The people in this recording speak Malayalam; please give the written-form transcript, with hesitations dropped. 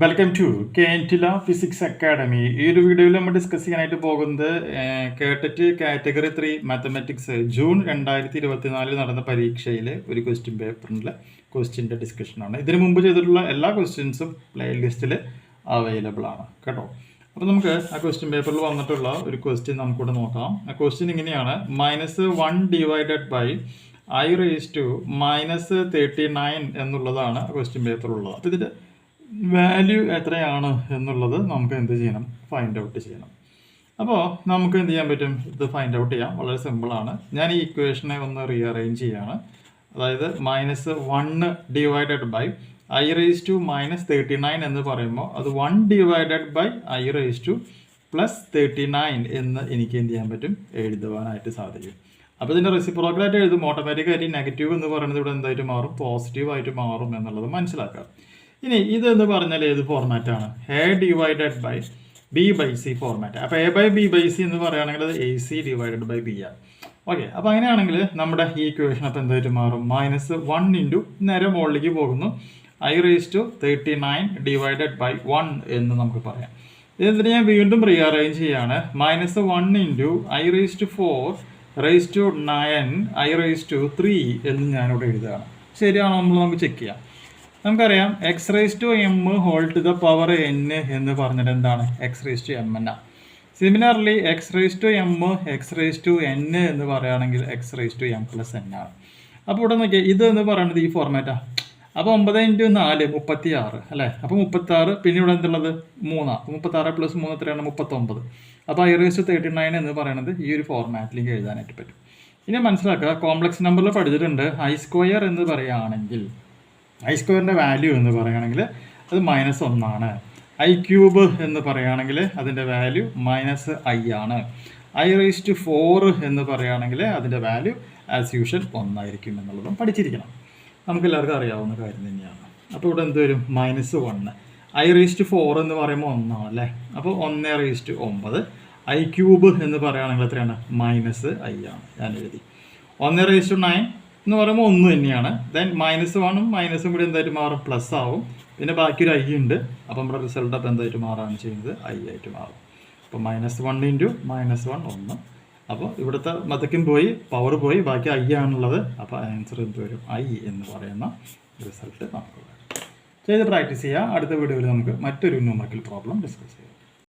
വെൽക്കം ടു കേൻറ്റില ഫിസിക്സ് അക്കാഡമി. ഈ ഒരു വീഡിയോയിൽ നമ്മൾ ഡിസ്കസ് ചെയ്യാനായിട്ട് പോകുന്നത് കേട്ടറ്റ് കാറ്റഗറി 3 മാത്തമാറ്റിക്സ് ജൂൺ 2024 നടന്ന പരീക്ഷയിൽ ഒരു ക്വസ്റ്റ്യൻ പേപ്പറിലെ ക്വസ്റ്റ്യൻ്റെ ഡിസ്കഷനാണ്. ഇതിനു മുമ്പ് ചെയ്തിട്ടുള്ള എല്ലാ ക്വസ്റ്റ്യൻസും പ്ലേലിസ്റ്റിൽ അവൈലബിൾ ആണ് കേട്ടോ. അപ്പോൾ നമുക്ക് ആ ക്വസ്റ്റ്യൻ പേപ്പറിൽ വന്നിട്ടുള്ള ഒരു ക്വസ്റ്റ്യൻ നമുക്കിവിടെ നോക്കാം. ആ ക്വസ്റ്റ്യൻ ഇങ്ങനെയാണ്: -1 divided by i raise to -39 എന്നുള്ളതാണ് ക്വസ്റ്റ്യൻ പേപ്പറിലുള്ളത്. അപ്പോൾ ഇതിൻ്റെ വാല്യൂ എത്രയാണ് എന്നുള്ളത് നമുക്ക് എന്ത് ചെയ്യണം? ഫൈൻഡ് ഔട്ട് ചെയ്യണം. അപ്പോൾ നമുക്ക് എന്ത് ചെയ്യാൻ പറ്റും? ഇത് ഫൈൻഡ് ഔട്ട് ചെയ്യാം. വളരെ സിമ്പിളാണ്. ഞാൻ ഈ ഇക്വേഷനെ ഒന്ന് റീഅറേഞ്ച് ചെയ്യാണ്. അതായത് -1 divided by i raise to -39 എന്ന് പറയുമ്പോൾ അത് 1 divided by i raise to +39 എന്ന് എനിക്ക് എന്ത് ചെയ്യാൻ പറ്റും? എഴുതുവാനായിട്ട് സാധിക്കും. അപ്പോൾ ഇതിൻ്റെ റെസിപ്രോക്കലായിട്ട് എഴുതും. ഓട്ടോമാറ്റിക്കായിട്ട് നെഗറ്റീവ് എന്ന് പറയുന്നത് ഇവിടെ എന്തായിട്ട് മാറും? പോസിറ്റീവായിട്ട് മാറും എന്നുള്ളത് മനസ്സിലാക്കാം. ഇനി ഇതെന്ന് പറഞ്ഞാൽ ഏത് ഫോർമാറ്റാണ്? A divided by B by C format. അപ്പോൾ A by B by C എന്ന് പറയുകയാണെങ്കിൽ അത് A C divided by B ആണ്. ഓക്കെ, അപ്പോൾ അങ്ങനെയാണെങ്കിൽ നമ്മുടെ ഈ ഇക്വേഷൻ അപ്പോൾ എന്തായിട്ട് മാറും? -1 ഇൻറ്റു നേരെ മുകളിലേക്ക് പോകുന്നു i raise to 39 divided by 1 എന്ന് നമുക്ക് പറയാം. ഇതിന് ഞാൻ വീണ്ടും റീഅറേഞ്ച് ചെയ്യാണ്. -1 into i raise to 4 raise to 9 i raise to 3 എന്ന് ഞാനിവിടെ എഴുതുകയാണ്. ശരിയാണോ നമ്മൾ നമുക്ക് ചെക്ക് ചെയ്യാം. നമുക്കറിയാം x raise to m whole to the power n എന്ന് പറഞ്ഞിട്ട് എന്താണ്? എക്സ് റേസ് ടു എം എന്നാണ്. Similarly x raise to m x raise to n എന്ന് പറയുകയാണെങ്കിൽ x raise to m plus n ആണ്. അപ്പോൾ ഇവിടെ നോക്കിയാൽ ഇത് എന്ന് പറയുന്നത് ഈ ഫോർമാറ്റാണ്. അപ്പോൾ 9 ഇൻറ്റു 4 36 അല്ലേ? അപ്പോൾ 36, പിന്നെ ഇവിടെ എന്തുള്ളത്? 3. അപ്പോൾ 36 + 3 എത്രയാണ്? 39. അപ്പോൾ i റേസ് ടു 39 എന്ന് പറയുന്നത് ഈ ഒരു ഫോർമാറ്റിലേക്ക് എഴുതാനായിട്ട് പറ്റും. ഇനി മനസ്സിലാക്കുക, കോംപ്ലക്സ് നമ്പറിൽ പഠിച്ചിട്ടുണ്ട് i² എന്ന് പറയുകയാണെങ്കിൽ i² വാല്യൂ എന്ന് പറയുകയാണെങ്കിൽ അത് -1 ആണ്. i³ എന്ന് പറയുകയാണെങ്കിൽ അതിൻ്റെ വാല്യൂ -i ആണ്. i റേസ് ടു 4 എന്ന് പറയുകയാണെങ്കിൽ അതിൻ്റെ വാല്യൂ ആസ് യൂഷ്വൽ 1 ആയിരിക്കും എന്നുള്ളതും പഠിച്ചിരിക്കണം. നമുക്കെല്ലാവർക്കും അറിയാവുന്ന കാര്യം തന്നെയാണ്. അപ്പോൾ ഇവിടെ എന്ത് വരും? -1. i റേസ് ടു 4 എന്ന് പറയുമ്പോൾ 1 ആണ് അല്ലേ? അപ്പോൾ 1 റേസ് ടു 9. i³ എന്ന് പറയുകയാണെങ്കിൽ എത്രയാണ്? -i ആണ്. ഞാൻ എഴുതി. 1 റേസ് ടു 9 എന്ന് പറയുമ്പോൾ 1 തന്നെയാണ്. ദെൻ -1ഉം മൈനസും കൂടി എന്തായിട്ട് മാറും? പ്ലസ് ആവും. പിന്നെ ബാക്കി ഒരു i ഉണ്ട്. അപ്പം നമ്മുടെ റിസൾട്ട് അപ്പോൾ എന്തായിട്ട് മാറുകയാണ് ചെയ്യുന്നത്? i ആയിട്ട് മാറും. അപ്പോൾ -1 ഇൻറ്റു -1 1. അപ്പോൾ ഇവിടുത്തെ മതക്കും പോയി, പവർ പോയി, ബാക്കി i ആണുള്ളത്. അപ്പോൾ ആൻസർ എന്ത് വരും? i എന്ന് പറയുന്ന റിസൾട്ട് നമുക്ക് ചെയ്ത് പ്രാക്ടീസ് ചെയ്യാം. അടുത്ത വീഡിയോയിൽ നമുക്ക് മറ്റൊരു ന്യൂമറിക്കൽ പ്രോബ്ലം ഡിസ്കസ് ചെയ്യാം.